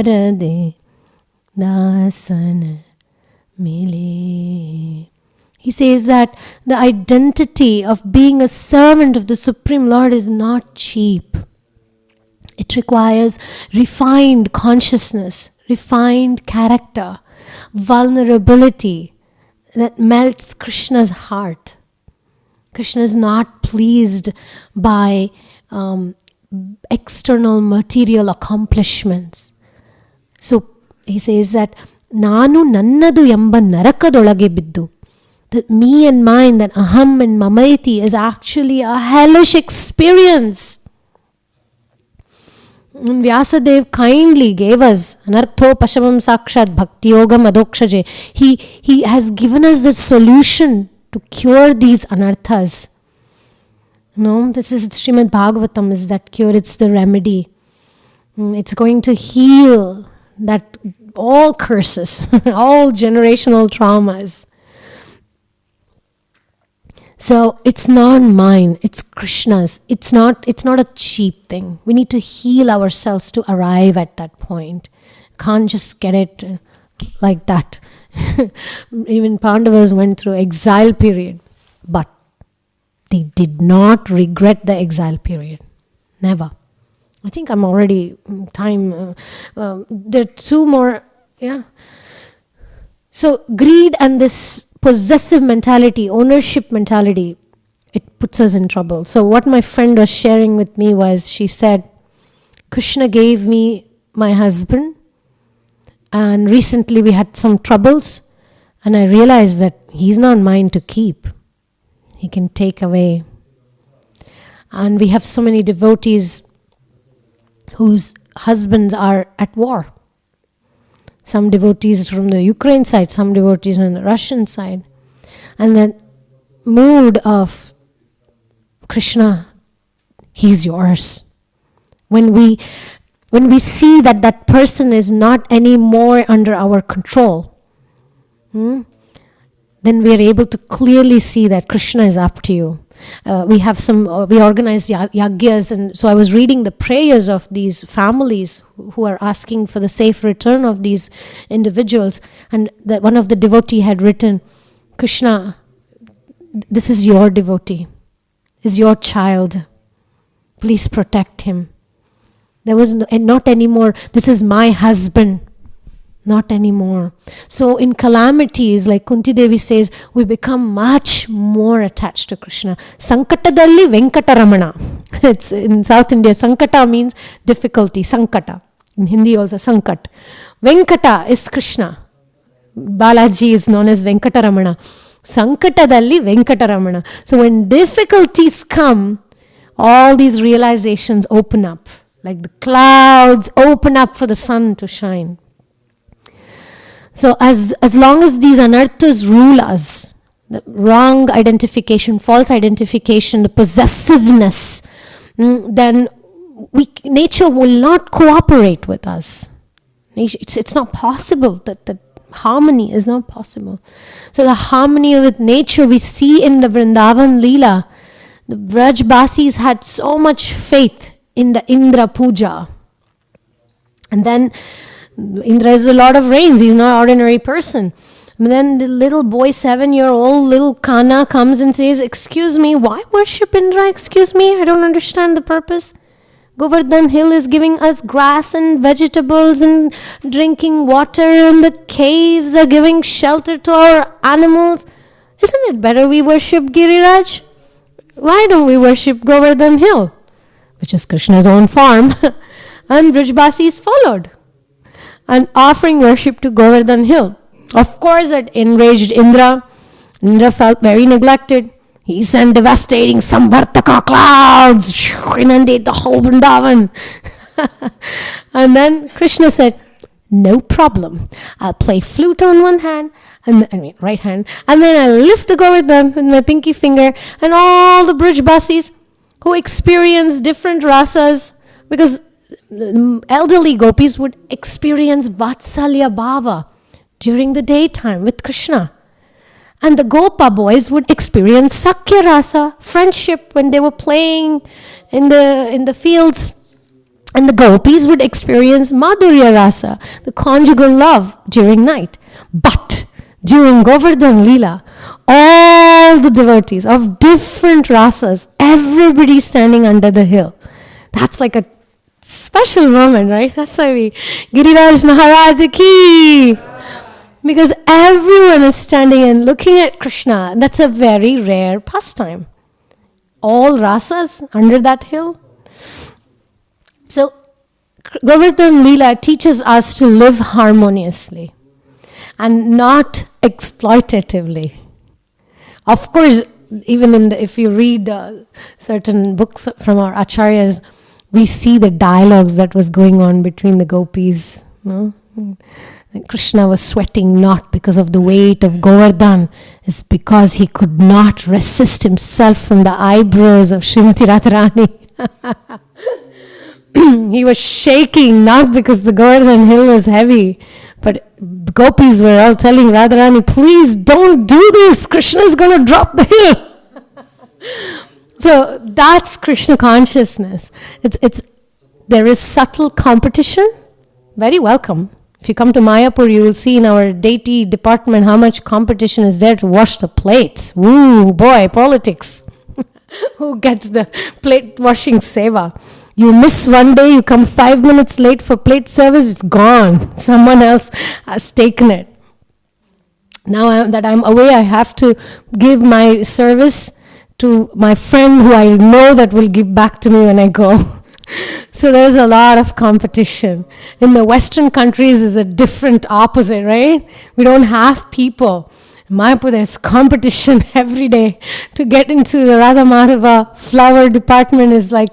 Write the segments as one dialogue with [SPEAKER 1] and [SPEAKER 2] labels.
[SPEAKER 1] Radhe dasan mile. He says that the identity of being a servant of the Supreme Lord is not cheap. It requires refined consciousness, refined character, vulnerability that melts Krishna's heart. Krishna is not pleased by external material accomplishments. So he says that Nanu nannadu yamba narakadolage biddu. That me and mine, that aham and mamaiti is actually a hellish experience. And Vyasadev kindly gave us anartho pashamam sakshat bhakti yogam adokshaje. He has given us the solution to cure these anarthas. No, this is Srimad Bhagavatam is that cure, it's the remedy. It's going to heal that all curses, all generational traumas. So it's not mine, it's Krishna's. It's not a cheap thing. We need to heal ourselves to arrive at that point. Can't just get it like that. Even Pandavas went through exile period, but they did not regret the exile period. Never. I think I'm already time. There are two more. Yeah. So greed and this possessive mentality, ownership mentality, it puts us in trouble. So what my friend was sharing with me was, she said, Krishna gave me my husband, and recently we had some troubles, and I realized that he's not mine to keep. He can take away. And we have so many devotees whose husbands are at war. Some devotees from the Ukraine side, some devotees on the Russian side. And that mood of Krishna, he's yours. When we see that that person is not anymore under our control, then we are able to clearly see that Krishna is up to you. We organized yagyas, and so I was reading the prayers of these families who are asking for the safe return of these individuals. And one of the devotee had written, Krishna, this is your devotee, is your child. Please protect him. There was not anymore, this is my husband. Not anymore. So in calamities, like Kunti Devi says, we become much more attached to Krishna. Sankatadalli Venkataramana. It's in South India, Sankata means difficulty, Sankata. In Hindi also, Sankat. Venkata is Krishna. Balaji is known as Venkataramana. Sankatadalli Venkataramana. So when difficulties come, all these realizations open up. Like the clouds open up for the sun to shine. So as long as these anarthas rule us, the wrong identification, false identification, the possessiveness, then nature will not cooperate with us. It's not possible. That harmony is not possible. So the harmony with nature we see in the Vrindavan Leela. The Brajbasis had so much faith in the Indra Puja. And then Indra is a lot of rains. He's not an ordinary person. And then the little boy, 7-year-old little Kana comes and says, excuse me, why worship Indra? Excuse me, I don't understand the purpose. Govardhan Hill is giving us grass and vegetables and drinking water, and the caves are giving shelter to our animals. Isn't it better we worship Giriraj? Why don't we worship Govardhan Hill? Which is Krishna's own farm. And Brajbasis followed. And offering worship to Govardhan Hill. Of course, it enraged Indra. Indra felt very neglected. He sent devastating Samvartaka clouds, inundate the whole Vrindavan. And then Krishna said, no problem. I'll play flute on one hand, right hand, and then I'll lift the Govardhan with my pinky finger, and all the Brajbasis who experience different rasas, because elderly gopis would experience Vatsalya Bhava during the daytime with Krishna. And the Gopa boys would experience Sakya Rasa, friendship, when they were playing in the fields And the gopis would experience Madhurya Rasa, the conjugal love, during night. But during Govardhan Leela, all the devotees of different rasas, everybody standing under the hill. That's like a special moment, right? That's why we Giriraj Maharaj ki. Because everyone is standing and looking at Krishna. That's a very rare pastime. All rasas under that hill. So, Govardhan Leela teaches us to live harmoniously and not exploitatively. Of course, even if you read certain books from our acharyas, we see the dialogues that was going on between the gopis. No? Krishna was sweating not because of the weight of Govardhan, it's because he could not resist himself from the eyebrows of Srimati Radharani. He was shaking not because the Govardhan hill was heavy, but gopis were all telling Radharani, please don't do this, Krishna is going to drop the hill. So that's Krishna consciousness. There is subtle competition, very welcome. If you come to Mayapur, you will see in our deity department how much competition is there to wash the plates. Ooh, boy, politics. Who gets the plate washing seva? You miss one day, you come 5 minutes late for plate service, it's gone. Someone else has taken it. Now that I'm away, I have to give my service to my friend who I know that will give back to me when I go. So there's a lot of competition. In the Western countries is a different opposite, right? We don't have people. In Mayapur, there's competition every day. To get into the Radha Madhava flower department is like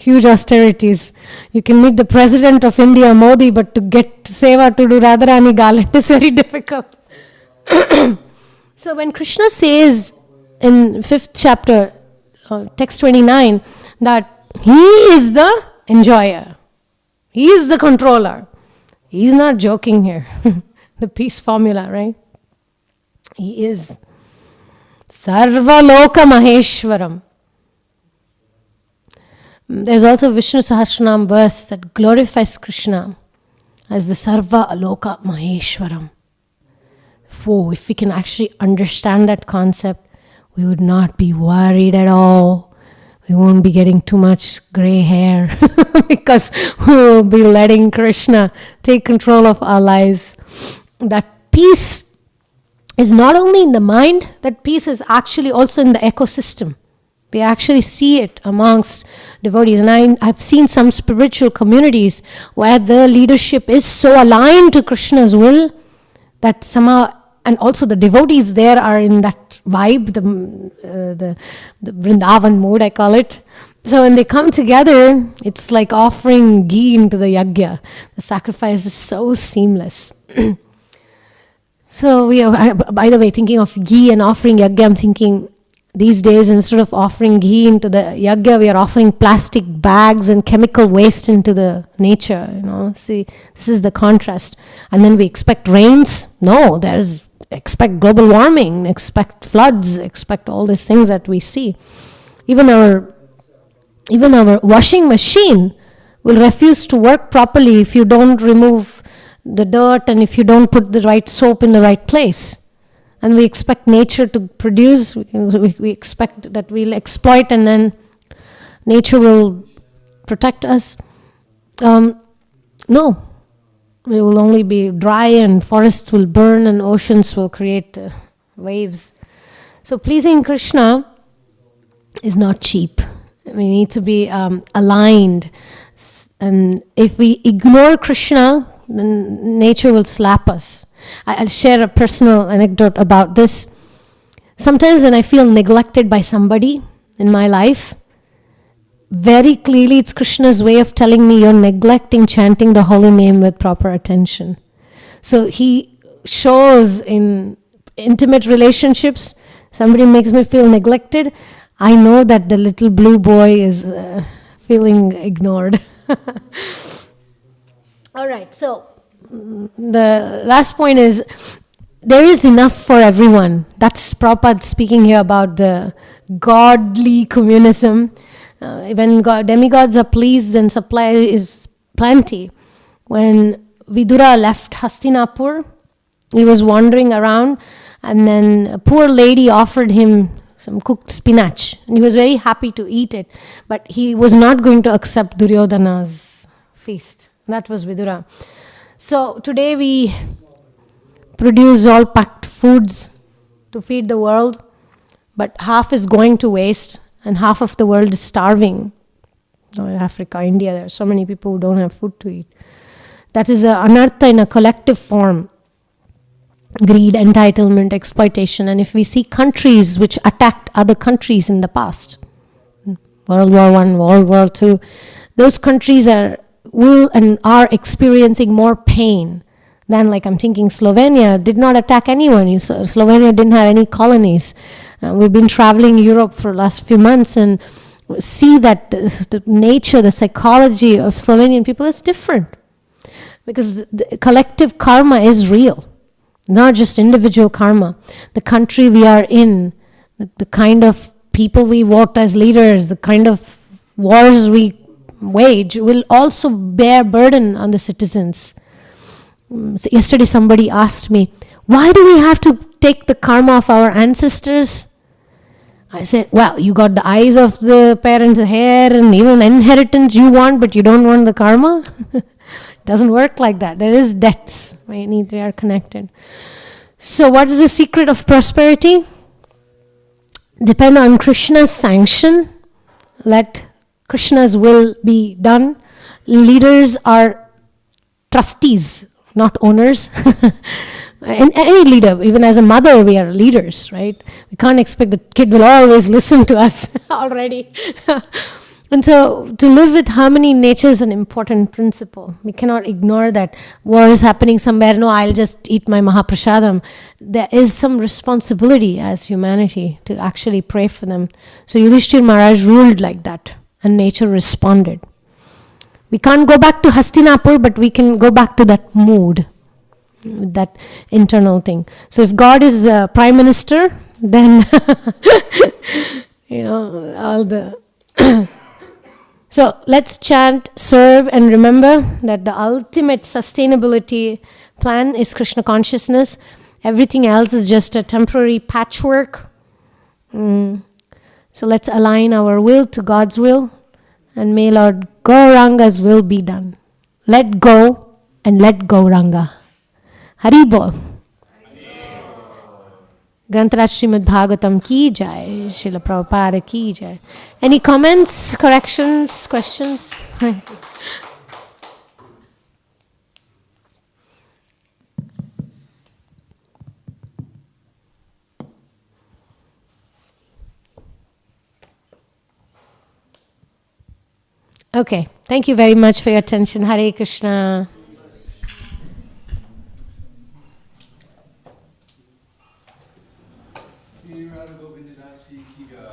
[SPEAKER 1] huge austerities. You can meet the President of India, Modi, but to get seva to do Radharani garland is very difficult. So when Krishna says in 5th chapter, text 29, that he is the enjoyer. He is the controller. He's not joking here. The peace formula, right? He is Sarva Loka Maheshwaram. There's also Vishnu Sahasranam verse that glorifies Krishna as the Sarva Aloka Maheshwaram. Whoa, if we can actually understand that concept, we would not be worried at all. We won't be getting too much gray hair because we will be letting Krishna take control of our lives. That peace is not only in the mind, that peace is actually also in the ecosystem. We actually see it amongst devotees. And I've seen some spiritual communities where the leadership is so aligned to Krishna's will that somehow, and also the devotees there are in that vibe, the Vrindavan mood, I call it. So when they come together, it's like offering ghee into the yajna. The sacrifice is so seamless. So by the way, thinking of ghee and offering yajna, I'm thinking these days instead of offering ghee into the yajna, we are offering plastic bags and chemical waste into the nature. See, this is the contrast. And then we expect rains. No, expect global warming, expect floods, expect all these things that we see. Even our washing machine will refuse to work properly if you don't remove the dirt and if you don't put the right soap in the right place. And we expect nature to produce, we expect that we'll exploit and then nature will protect us. No. We will only be dry and forests will burn and oceans will create waves. So pleasing Krishna is not cheap. We need to be aligned. And if we ignore Krishna, then nature will slap us. I'll share a personal anecdote about this. Sometimes when I feel neglected by somebody in my life, very clearly it's Krishna's way of telling me you're neglecting chanting the holy name with proper attention. So he shows in intimate relationships, somebody makes me feel neglected, I know that the little blue boy is feeling ignored. All right, so the last point is there is enough for everyone. That's Prabhupada speaking here about the godly communism. When demigods are pleased, then supply is plenty. When Vidura left Hastinapur, he was wandering around, and then a poor lady offered him some cooked spinach, and he was very happy to eat it, but he was not going to accept Duryodhana's feast. That was Vidura. So today we produce all packed foods to feed the world, but half is going to waste and half of the world is starving. Africa, India, there are so many people who don't have food to eat. That is anartha in a collective form. Greed, entitlement, exploitation. And if we see countries which attacked other countries in the past, World War I, World War II, those countries will and are experiencing more pain than, like, I'm thinking Slovenia did not attack anyone. Slovenia didn't have any colonies. We've been traveling Europe for the last few months and see that the nature, the psychology of Slovenian people is different. Because the collective karma is real, not just individual karma. The country we are in, the kind of people we vote as leaders, the kind of wars we wage will also bear burden on the citizens. So yesterday somebody asked me, why do we have to take the karma of our ancestors? I said, well, you got the eyes of the parents' hair and even inheritance you want, but you don't want the karma? Doesn't work like that. There is debts. They are connected. So what is the secret of prosperity? Depend on Krishna's sanction. Let Krishna's will be done. Leaders are trustees, not owners. And any leader, even as a mother, we are leaders, right? We can't expect the kid will always listen to us already. And so to live with harmony in nature is an important principle. We cannot ignore that. War is happening somewhere. No, I'll just eat my Mahaprasadam. There is some responsibility as humanity to actually pray for them. So Yudhishthira Maharaj ruled like that, and nature responded. We can't go back to Hastinapur, but we can go back to that mood, that internal thing. So if God is Prime Minister, then all the so let's chant, serve, and remember that the ultimate sustainability plan is Krishna consciousness. Everything else is just a temporary patchwork. So let's align our will to God's will, and may Lord Gauranga's will be done. Let go and let Gauranga. Hari Bol. Grantaraj Srimad Bhagavatam ki jai, Srila Prabhupada ki jai. Any comments, corrections, questions? Okay, thank you very much for your attention. Hare Krishna.
[SPEAKER 2] Radha Govinda dasi ki jai.